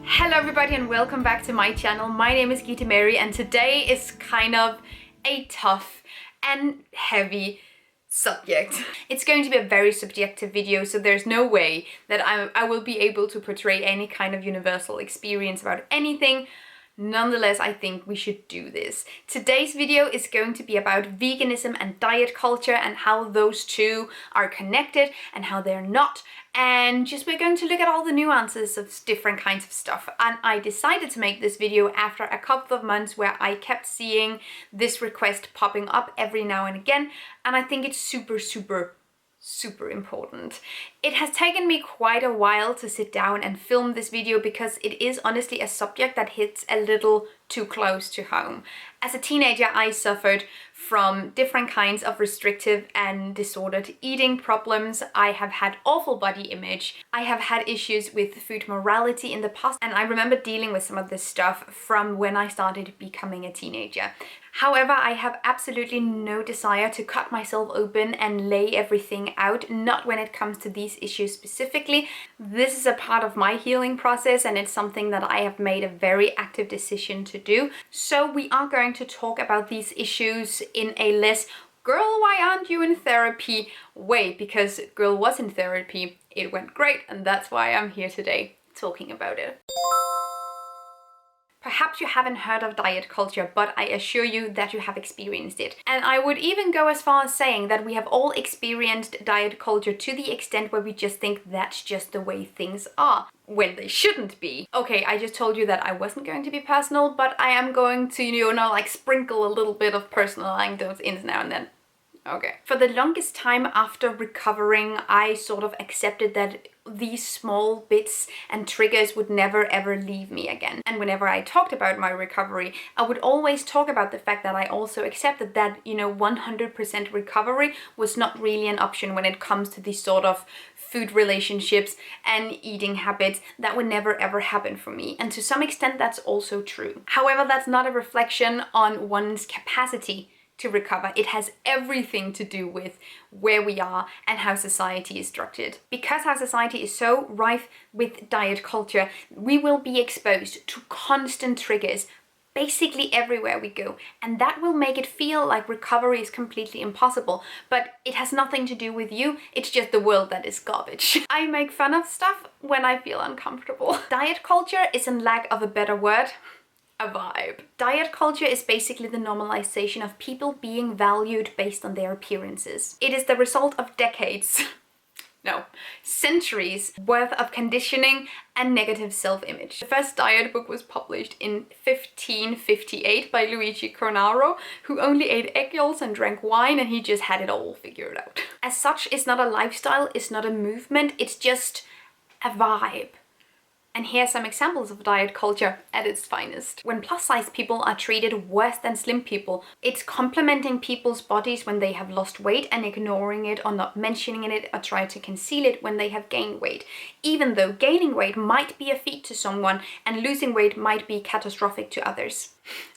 Hello everybody and welcome back to my channel. My name is Gita Mary and today is kind of a tough and heavy subject. It's going to be a very subjective video, so there's no way that I will be able to portray any kind of universal experience about anything. Nonetheless, I think we should do this. Today's video is going to be about veganism and diet culture and how those two are connected and how they're not. And just we're going to look at all the nuances of different kinds of stuff. And I decided to make this video after a couple of months where I kept seeing this request popping up every now and again. And I think it's super important. It has taken me quite a while to sit down and film this video because it is honestly a subject that hits a little too close to home. As a teenager, I suffered from different kinds of restrictive and disordered eating problems. I have had awful body image. I have had issues with food morality in the past, and I remember dealing with some of this stuff from when I started becoming a teenager. However, I have absolutely no desire to cut myself open and lay everything out, not when it comes to these issues specifically. This is a part of my healing process and it's something that I have made a very active decision to do. So we are going to talk about these issues in a less girl, why aren't you in therapy way, because girl was in therapy, it went great, and that's why I'm here today talking about it. Perhaps you haven't heard of diet culture, but I assure you that you have experienced it. And I would even go as far as saying that we have all experienced diet culture to the extent where we just think that's just the way things are, when they shouldn't be. Okay, I just told you that I wasn't going to be personal, but I am going to, like sprinkle a little bit of personal anecdotes in now and then. Okay. For the longest time after recovering, I sort of accepted that these small bits and triggers would never ever leave me again. And whenever I talked about my recovery, I would always talk about the fact that I also accepted that, 100% recovery was not really an option when it comes to these sort of food relationships and eating habits that would never ever happen for me. And to some extent, that's also true. However, that's not a reflection on one's capacity to recover. It has everything to do with where we are and how society is structured. Because our society is so rife with diet culture, we will be exposed to constant triggers basically everywhere we go, and that will make it feel like recovery is completely impossible, but it has nothing to do with you, it's just the world that is garbage. I make fun of stuff when I feel uncomfortable. Diet culture is, in lack of a better word, a vibe. Diet culture is basically the normalization of people being valued based on their appearances. It is the result of decades, no, centuries worth of conditioning and negative self-image. The first diet book was published in 1558 by Luigi Cornaro, who only ate egg yolks and drank wine, and he just had it all figured out. As such, it's not a lifestyle, it's not a movement, it's just a vibe. And here are some examples of diet culture at its finest. When plus-size people are treated worse than slim people, it's complimenting people's bodies when they have lost weight and ignoring it or not mentioning it or trying to conceal it when they have gained weight. Even though gaining weight might be a feat to someone and losing weight might be catastrophic to others.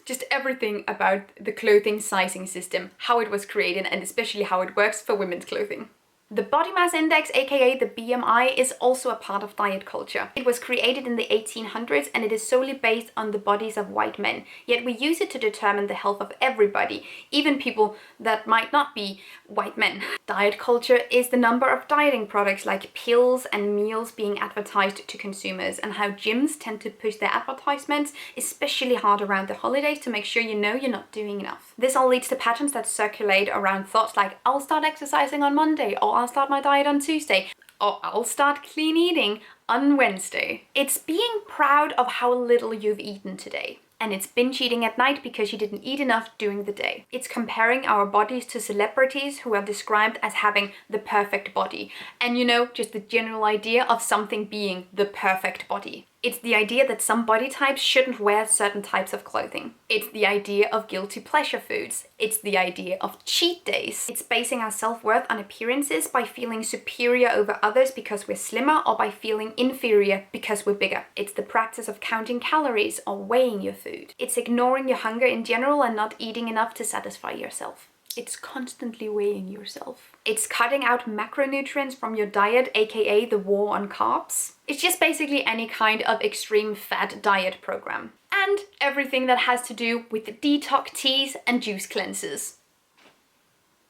Just everything about the clothing sizing system, how it was created, and especially how it works for women's clothing. The body mass index, aka the BMI, is also a part of diet culture. It was created in the 1800s and it is solely based on the bodies of white men. Yet we use it to determine the health of everybody, even people that might not be white men. Diet culture is the number of dieting products like pills and meals being advertised to consumers, and how gyms tend to push their advertisements especially hard around the holidays to make sure you're not doing enough. This all leads to patterns that circulate around thoughts like, I'll start exercising on Monday, or I'll start my diet on Tuesday, or I'll start clean eating on Wednesday. It's being proud of how little you've eaten today. And it's binge eating at night because you didn't eat enough during the day. It's comparing our bodies to celebrities who are described as having the perfect body. And just the general idea of something being the perfect body. It's the idea that some body types shouldn't wear certain types of clothing. It's the idea of guilty pleasure foods. It's the idea of cheat days. It's basing our self-worth on appearances by feeling superior over others because we're slimmer, or by feeling inferior because we're bigger. It's the practice of counting calories or weighing your food. It's ignoring your hunger in general and not eating enough to satisfy yourself. It's constantly weighing yourself. It's cutting out macronutrients from your diet, aka the war on carbs. It's just basically any kind of extreme fat diet program. And everything that has to do with the detox teas and juice cleanses,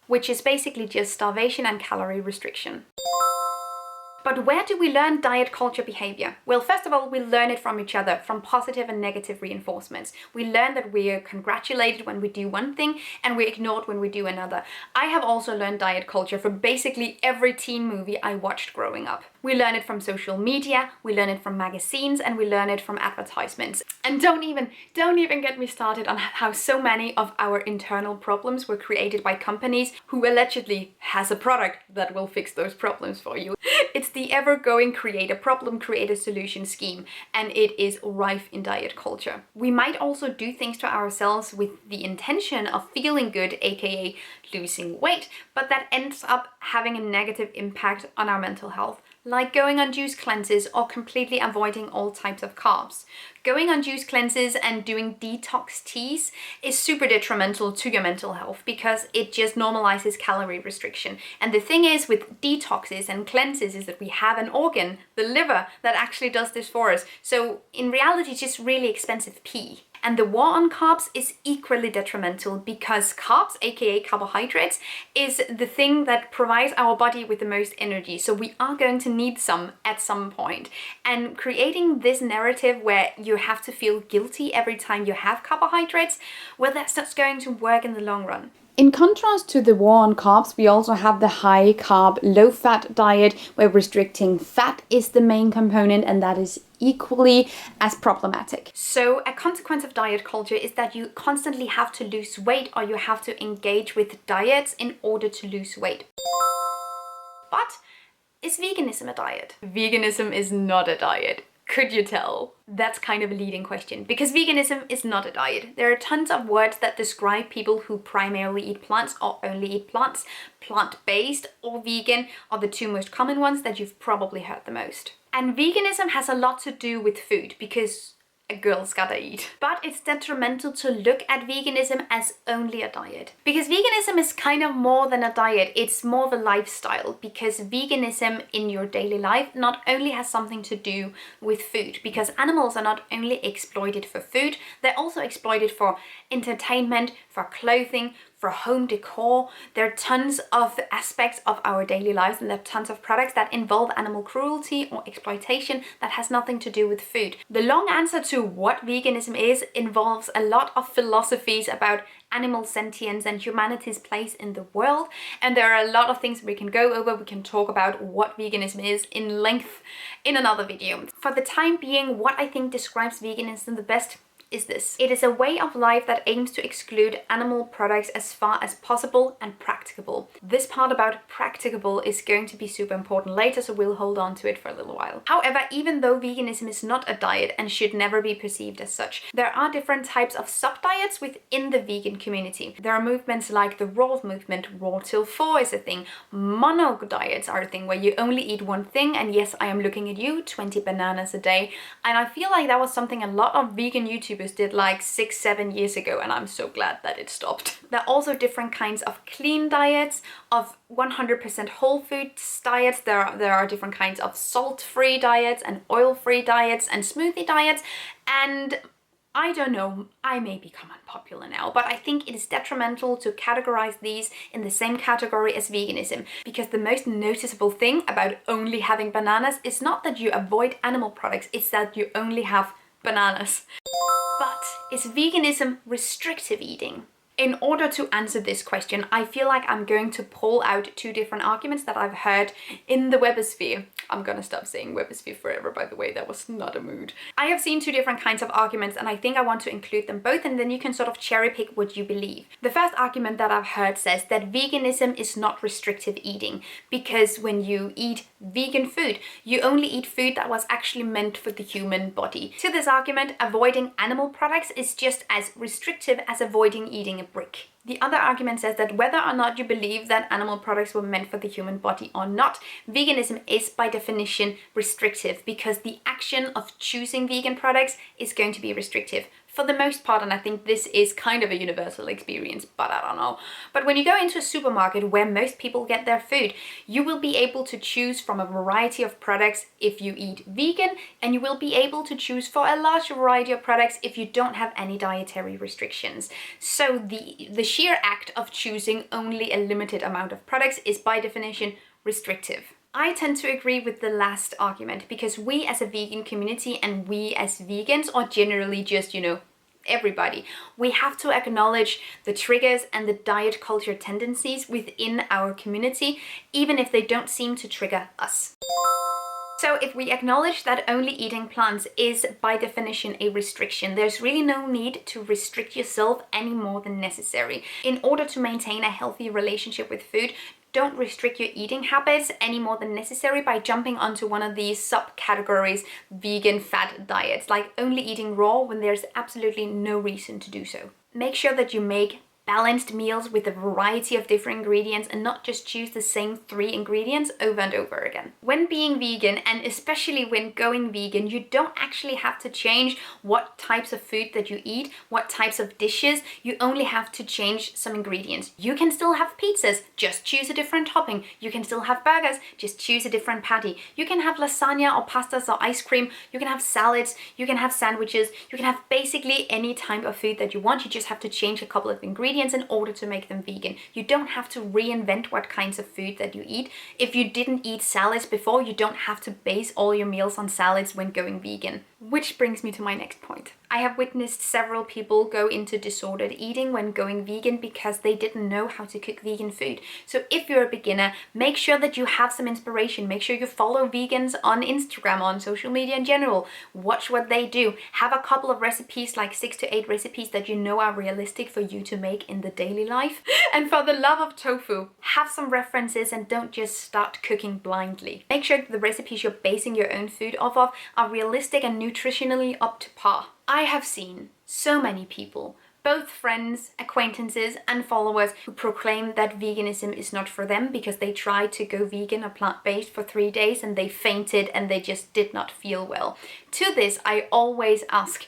which is basically just starvation and calorie restriction. But where do we learn diet culture behavior? Well, first of all, we learn it from each other, from positive and negative reinforcements. We learn that we are congratulated when we do one thing and we're ignored when we do another. I have also learned diet culture from basically every teen movie I watched growing up. We learn it from social media, we learn it from magazines, and we learn it from advertisements. And don't even get me started on how so many of our internal problems were created by companies who allegedly has a product that will fix those problems for you. It's the ever-going create a problem, create a solution scheme, and it is rife in diet culture. We might also do things to ourselves with the intention of feeling good, aka losing weight, but that ends up having a negative impact on our mental health, like going on juice cleanses or completely avoiding all types of carbs. Going on juice cleanses and doing detox teas is super detrimental to your mental health because it just normalizes calorie restriction. And the thing is with detoxes and cleanses is that we have an organ, the liver, that actually does this for us. So in reality, it's just really expensive pee. And the war on carbs is equally detrimental because carbs, aka carbohydrates, is the thing that provides our body with the most energy. So we are going to need some at some point. And creating this narrative where you have to feel guilty every time you have carbohydrates, well, that's not going to work in the long run. In contrast to the war on carbs, we also have the high carb, low fat diet where restricting fat is the main component, and that is equally as problematic. So a consequence of diet culture is that you constantly have to lose weight or you have to engage with diets in order to lose weight. But is veganism a diet? Veganism is not a diet. Could you tell? That's kind of a leading question because veganism is not a diet. There are tons of words that describe people who primarily eat plants or only eat plants. Plant-based or vegan are the two most common ones that you've probably heard the most. And veganism has a lot to do with food because a girl's gotta eat. But it's detrimental to look at veganism as only a diet. Because veganism is kind of more than a diet, it's more of a lifestyle. Because veganism in your daily life not only has something to do with food, because animals are not only exploited for food, they're also exploited for entertainment, for clothing, for home decor. There are tons of aspects of our daily lives and there are tons of products that involve animal cruelty or exploitation that has nothing to do with food. The long answer to what veganism is involves a lot of philosophies about animal sentience and humanity's place in the world, and there are a lot of things we can go over. We can talk about what veganism is in length in another video. For the time being, what I think describes veganism the best is this. It is a way of life that aims to exclude animal products as far as possible and practicable. This part about practicable is going to be super important later, so we'll hold on to it for a little while. However, even though veganism is not a diet and should never be perceived as such, there are different types of sub-diets within the vegan community. There are movements like the raw movement, raw till 4 is a thing. Mono diets are a thing where you only eat one thing, and yes, I am looking at you, 20 bananas a day. And I feel like that was something a lot of vegan YouTubers did like 6-7 years ago, and I'm so glad that it stopped. There are also different kinds of clean diets, of 100% whole foods diets. There are different kinds of salt-free diets and oil-free diets and smoothie diets, and I don't know, I may become unpopular now, but I think it is detrimental to categorize these in the same category as veganism, because the most noticeable thing about only having bananas is not that you avoid animal products, it's that you only have bananas. But is veganism restrictive eating? In order to answer this question, I feel like I'm going to pull out two different arguments that I've heard in the webosphere. I'm gonna stop saying webosphere forever, by the way, that was not a mood. I have seen two different kinds of arguments and I think I want to include them both, and then you can sort of cherry pick what you believe. The first argument that I've heard says that veganism is not restrictive eating because when you eat vegan food, you only eat food that was actually meant for the human body. To this argument, avoiding animal products is just as restrictive as avoiding eating a brick. The other argument says that whether or not you believe that animal products were meant for the human body or not, veganism is by definition restrictive because the action of choosing vegan products is going to be restrictive. for the most part, and I think this is kind of a universal experience, but I don't know. But when you go into a supermarket where most people get their food, you will be able to choose from a variety of products if you eat vegan, and you will be able to choose for a larger variety of products if you don't have any dietary restrictions. So the sheer act of choosing only a limited amount of products is by definition restrictive. I tend to agree with the last argument, because we as a vegan community and we as vegans, or generally just, everybody, we have to acknowledge the triggers and the diet culture tendencies within our community, even if they don't seem to trigger us. So if we acknowledge that only eating plants is by definition a restriction, there's really no need to restrict yourself any more than necessary. In order to maintain a healthy relationship with food, don't restrict your eating habits any more than necessary by jumping onto one of these subcategories, vegan fad diets, like only eating raw when there's absolutely no reason to do so. Make sure that you make balanced meals with a variety of different ingredients and not just choose the same 3 ingredients over and over again. When being vegan, and especially when going vegan, you don't actually have to change what types of food that you eat, what types of dishes. You only have to change some ingredients. You can still have pizzas, just choose a different topping. You can still have burgers, just choose a different patty. You can have lasagna or pastas or ice cream. You can have salads, you can have sandwiches, you can have basically any type of food that you want. You just have to change a couple of ingredients in order to make them vegan. You don't have to reinvent what kinds of food that you eat. If you didn't eat salads before, you don't have to base all your meals on salads when going vegan. Which brings me to my next point. I have witnessed several people go into disordered eating when going vegan because they didn't know how to cook vegan food. So if you're a beginner, make sure that you have some inspiration. Make sure you follow vegans on Instagram, on social media in general. Watch what they do. Have a couple of recipes, like 6 to 8 recipes that you know are realistic for you to make in the daily life. And for the love of tofu, have some references and don't just start cooking blindly. Make sure the recipes you're basing your own food off of are realistic and nutritionally up to par. I have seen so many people, both friends, acquaintances and followers, who proclaim that veganism is not for them because they tried to go vegan or plant-based for 3 days and they fainted and they just did not feel well. To this, I always ask,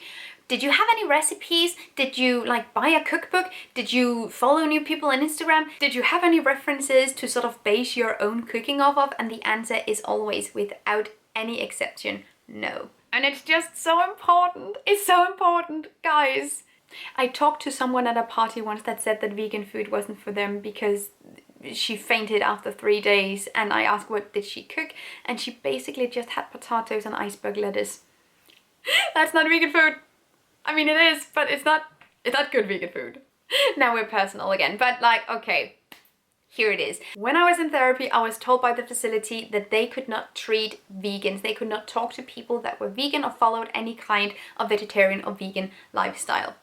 did you have any recipes? Did you buy a cookbook? Did you follow new people on Instagram? Did you have any references to sort of base your own cooking off of? And the answer is always, without any exception, no. And it's just so important. It's so important, guys. I talked to someone at a party once that said that vegan food wasn't for them because she fainted after 3 days, and I asked what did she cook, and she basically just had potatoes and iceberg lettuce. That's not vegan food. I mean, it is, but it's not good vegan food. Now we're personal again, but okay. Here it is. When I was in therapy, I was told by the facility that they could not treat vegans. They could not talk to people that were vegan or followed any kind of vegetarian or vegan lifestyle.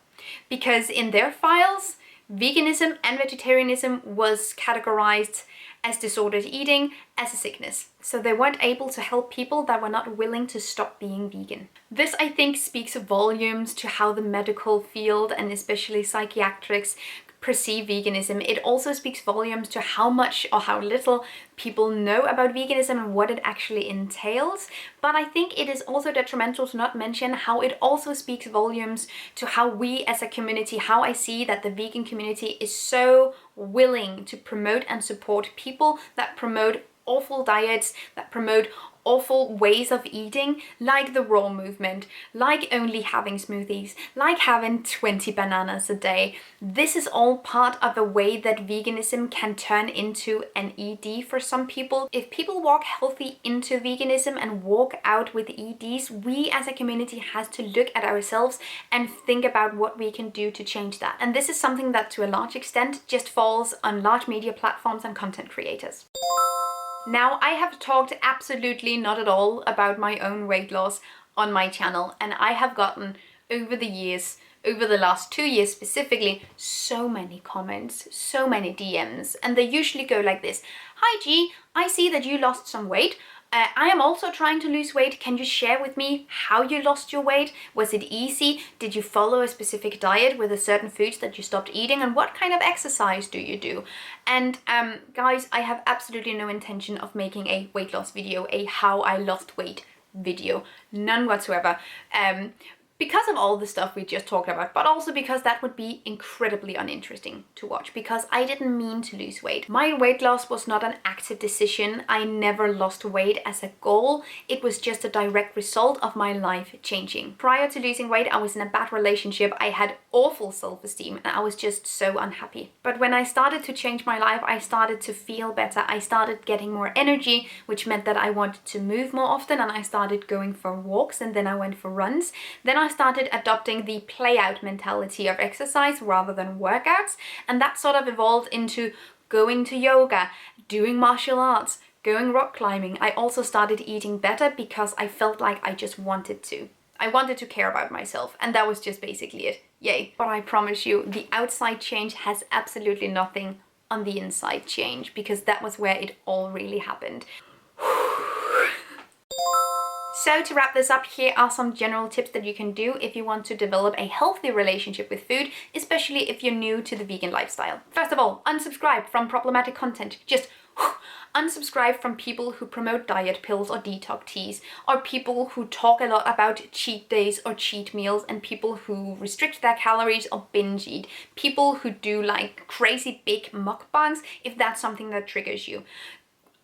Because in their files, veganism and vegetarianism was categorized as disordered eating, as a sickness. So they weren't able to help people that were not willing to stop being vegan. This, I think, speaks volumes to how the medical field and especially psychiatrics perceive veganism. It also speaks volumes to how much or how little people know about veganism and what it actually entails. But I think it is also detrimental to not mention how it also speaks volumes to how we as a community, how I see that the vegan community is so willing to promote and support people that promote awful diets, that promote awful ways of eating, like the raw movement, like only having smoothies, like having 20 bananas a day. This is all part of a way that veganism can turn into an ED for some people. If people walk healthy into veganism and walk out with EDs, we as a community has to look at ourselves and think about what we can do to change that. And this is something that to a large extent just falls on large media platforms and content creators. Now, I have talked absolutely not at all about my own weight loss on my channel, and I have gotten over the years, over the last 2 years specifically, so many comments, so many DMs, and they usually go like this. Hi G, I see that you lost some weight. I am also trying to lose weight. Can you share with me how you lost your weight? Was it easy? Did you follow a specific diet with a certain foods that you stopped eating? And what kind of exercise do you do? And guys, I have absolutely no intention of making a weight loss video, a how I lost weight video. None whatsoever. because of all the stuff we just talked about, but also because that would be incredibly uninteresting to watch, because I didn't mean to lose weight. My weight loss was not an active decision. I never lost weight as a goal. It was just a direct result of my life changing. Prior to losing weight, I was in a bad relationship. I had awful self-esteem and I was just so unhappy. But when I started to change my life, I started to feel better. I started getting more energy, which meant that I wanted to move more often, and I started going for walks, and then I went for runs. Then I started adopting the play-out mentality of exercise rather than workouts, and that sort of evolved into going to yoga, doing martial arts, going rock climbing. I also started eating better because I felt like I just wanted to. I wanted to care about myself, and that was just basically it. Yay. But I promise you, the outside change has absolutely nothing on the inside change, because that was where it all really happened. So to wrap this up, here are some general tips that you can do if you want to develop a healthy relationship with food, especially if you're new to the vegan lifestyle. First of all, unsubscribe from problematic content. Just unsubscribe from people who promote diet pills or detox teas, or people who talk a lot about cheat days or cheat meals, and people who restrict their calories or binge eat, people who do like crazy big mukbangs, if that's something that triggers you.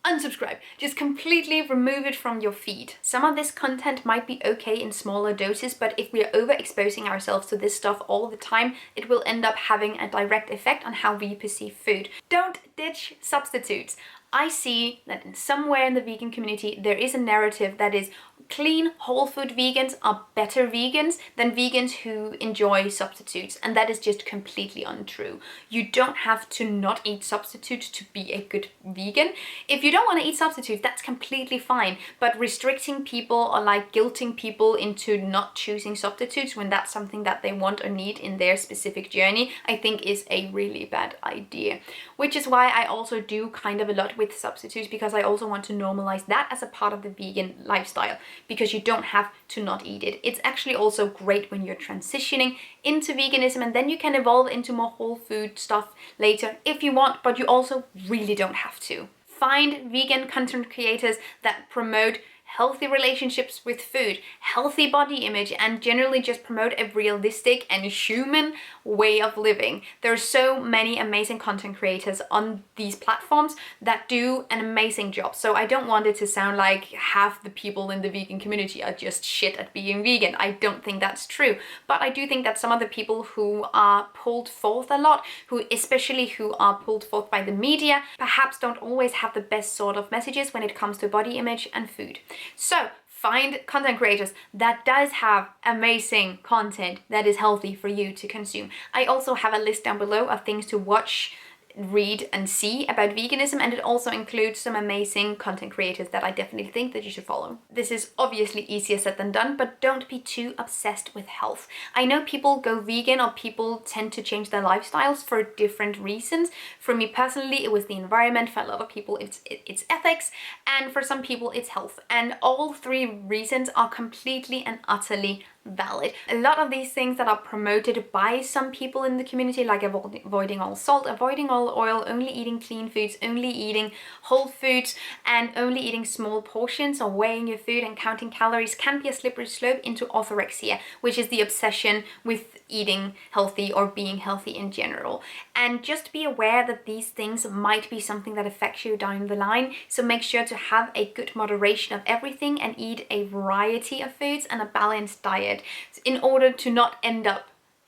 Unsubscribe. Just completely remove it from your feed. Some of this content might be okay in smaller doses, but if we are overexposing ourselves to this stuff all the time, it will end up having a direct effect on how we perceive food. Don't ditch substitutes. I see that in somewhere in the vegan community, there is a narrative that is clean, whole food vegans are better vegans than vegans who enjoy substitutes, and that is just completely untrue. You don't have to not eat substitutes to be a good vegan. If you don't want to eat substitutes, that's completely fine, but restricting people or like guilting people into not choosing substitutes when that's something that they want or need in their specific journey, I think is a really bad idea. Which is why I also do kind of a lot with substitutes, because I also want to normalize that as a part of the vegan lifestyle, because you don't have to not eat it. It's actually also great when you're transitioning into veganism, and then you can evolve into more whole food stuff later if you want, but you also really don't have to. Find vegan content creators that promote healthy relationships with food, healthy body image, and generally just promote a realistic and human way of living. There are so many amazing content creators on these platforms that do an amazing job. So I don't want it to sound like half the people in the vegan community are just shit at being vegan. I don't think that's true. But I do think that some of the people who are pulled forth a lot, especially who are pulled forth by the media, perhaps don't always have the best sort of messages when it comes to body image and food. So find content creators that does have amazing content that is healthy for you to consume. I also have a list down below of things to watch, read and see about veganism, and it also includes some amazing content creators that I definitely think that you should follow. This is obviously easier said than done, but don't be too obsessed with health. I know people go vegan, or people tend to change their lifestyles for different reasons. For me personally, it was the environment. For a lot of people, it's ethics, and for some people, it's health. And all three reasons are completely and utterly valid. A lot of these things that are promoted by some people in the community, like avoiding all salt, avoiding all oil, only eating clean foods, only eating whole foods, and only eating small portions, or weighing your food and counting calories, can be a slippery slope into orthorexia, which is the obsession with eating healthy or being healthy in general. And just be aware that these things might be something that affects you down the line, so make sure to have a good moderation of everything and eat a variety of foods and a balanced diet in order to not end up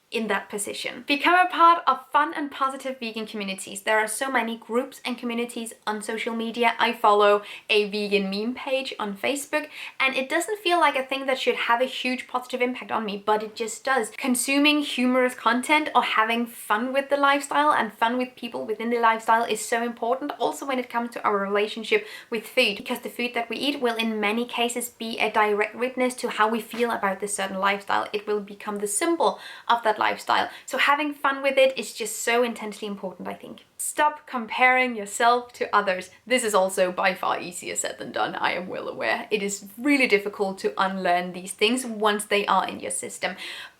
in that position. Become a part of fun and positive vegan communities. There are so many groups and communities on social media. I follow a vegan meme page on Facebook, and it doesn't feel like a thing that should have a huge positive impact on me, but it just does. Consuming humorous content or having fun with the lifestyle and fun with people within the lifestyle is so important, also when it comes to our relationship with food, because the food that we eat will in many cases be a direct witness to how we feel about this certain lifestyle. It will become the symbol of that lifestyle. So having fun with it is just so intensely important, I think. Stop comparing yourself to others. This is also by far easier said than done, I am well aware. It is really difficult to unlearn these things once they are in your system.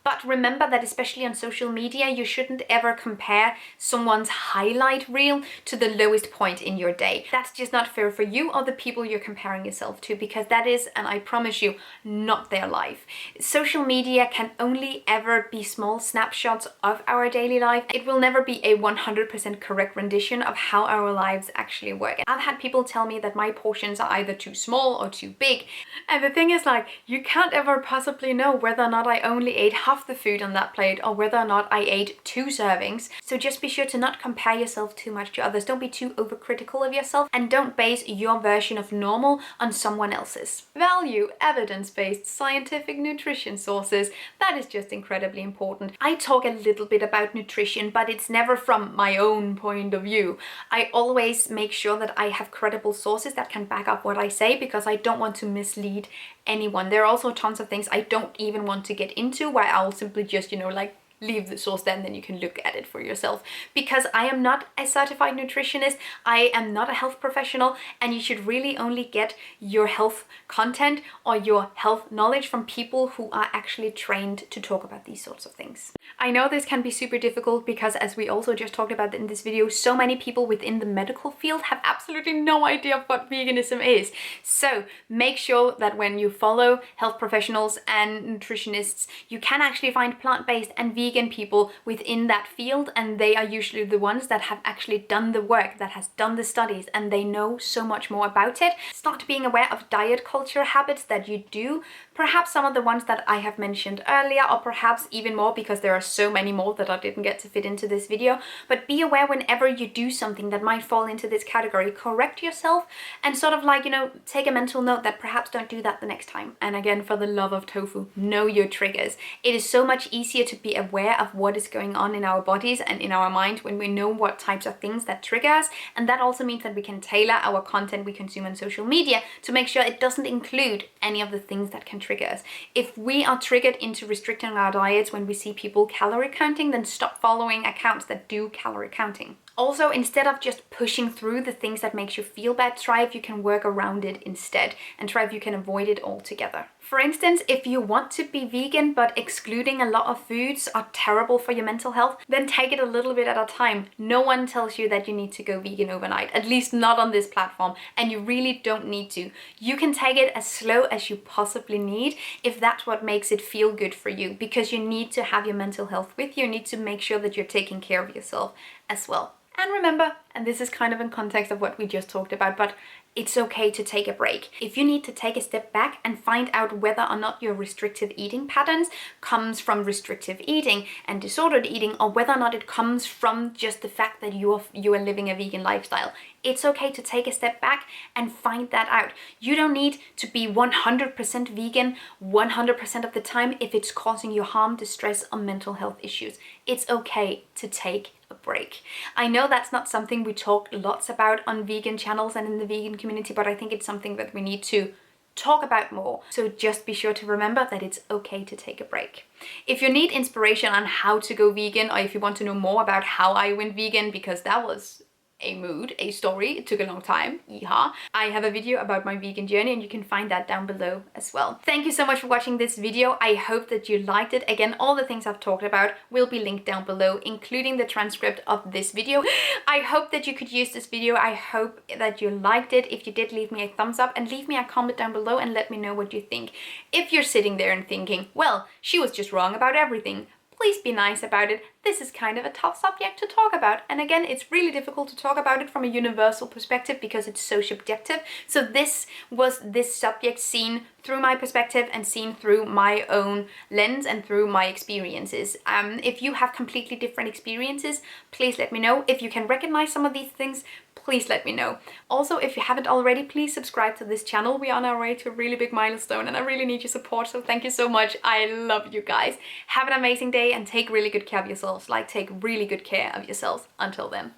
But remember that especially on social media, you shouldn't ever compare someone's highlight reel to the lowest point in your day. That's just not fair for you or the people you're comparing yourself to, because that is, and I promise you, not their life. Social media can only ever be small snapshots of our daily life. It will never be a 100% correct rendition of how our lives actually work. I've had people tell me that my portions are either too small or too big. And the thing is, like, you can't ever possibly know whether or not I only ate half the food on that plate or whether or not I ate 2 servings. So just be sure to not compare yourself too much to others. Don't be too overcritical of yourself, and don't base your version of normal on someone else's. Value evidence-based scientific nutrition sources. That is just incredibly important. I talk a little bit about nutrition, but it's never from my own point of view. I always make sure that I have credible sources that can back up what I say, because I don't want to mislead anyone. There are also tons of things I don't even want to get into, where I'll simply just, like, leave the source there and then you can look at it for yourself. Because I am not a certified nutritionist, I am not a health professional, and you should really only get your health content or your health knowledge from people who are actually trained to talk about these sorts of things. I know this can be super difficult because, as we also just talked about in this video, so many people within the medical field have absolutely no idea what veganism is. So make sure that when you follow health professionals and nutritionists, you can actually find plant-based and vegan people within that field, and they are usually the ones that have actually done the work, that has done the studies, and they know so much more about it. Start being aware of diet culture habits that you do, perhaps some of the ones that I have mentioned earlier, or perhaps even more, because there are so many more that I didn't get to fit into this video. But be aware whenever you do something that might fall into this category, correct yourself and sort of like, take a mental note that perhaps don't do that the next time. And again, for the love of tofu, know your triggers. It is so much easier to be aware of what is going on in our bodies and in our mind when we know what types of things that trigger us. And that also means that we can tailor our content we consume on social media to make sure it doesn't include any of the things that can trigger us. If we are triggered into restricting our diets when we see people calorie counting, then stop following accounts that do calorie counting. Also, instead of just pushing through the things that makes you feel bad, try if you can work around it instead, and try if you can avoid it altogether. For instance, if you want to be vegan but excluding a lot of foods are terrible for your mental health, then take it a little bit at a time. No one tells you that you need to go vegan overnight, at least not on this platform, and you really don't need to. You can take it as slow as you possibly need if that's what makes it feel good for you, because you need to have your mental health with you. You need to make sure that you're taking care of yourself as well. And remember, and this is kind of in context of what we just talked about, but it's okay to take a break. If you need to take a step back and find out whether or not your restrictive eating patterns comes from restrictive eating and disordered eating, or whether or not it comes from just the fact that you are living a vegan lifestyle, it's okay to take a step back and find that out. You don't need to be 100% vegan 100% of the time if it's causing you harm, distress, or mental health issues. It's okay to take a break. I know that's not something we talk lots about on vegan channels and in the vegan community, but I think it's something that we need to talk about more. So just be sure to remember that it's okay to take a break. If you need inspiration on how to go vegan, or if you want to know more about how I went vegan, because that was a story, it took a long time, yeehaw, I have a video about my vegan journey, and you can find that down below as well. Thank you so much for watching this video. I hope that you liked it. Again, all the things I've talked about will be linked down below, including the transcript of this video. I hope that you could use this video. I hope that you liked it. If you did, leave me a thumbs up and leave me a comment down below and let me know what you think. If you're sitting there and thinking, well, she was just wrong about everything, please be nice about it. This is kind of a tough subject to talk about. And again, it's really difficult to talk about it from a universal perspective because it's so subjective. So this was this subject seen through my perspective and seen through my own lens and through my experiences. If you have completely different experiences, please let me know. If you can recognize some of these things, please let me know. Also, if you haven't already, please subscribe to this channel. We are on our way to a really big milestone and I really need your support, so thank you so much. I love you guys. Have an amazing day and take really good care of yourselves. Like, take really good care of yourselves. Until then,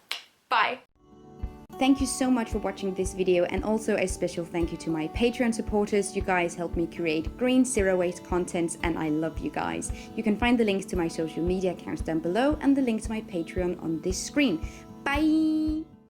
bye. Thank you so much for watching this video, and also a special thank you to my Patreon supporters. You guys help me create green, zero-waste content, and I love you guys. You can find the links to my social media accounts down below and the link to my Patreon on this screen. Bye!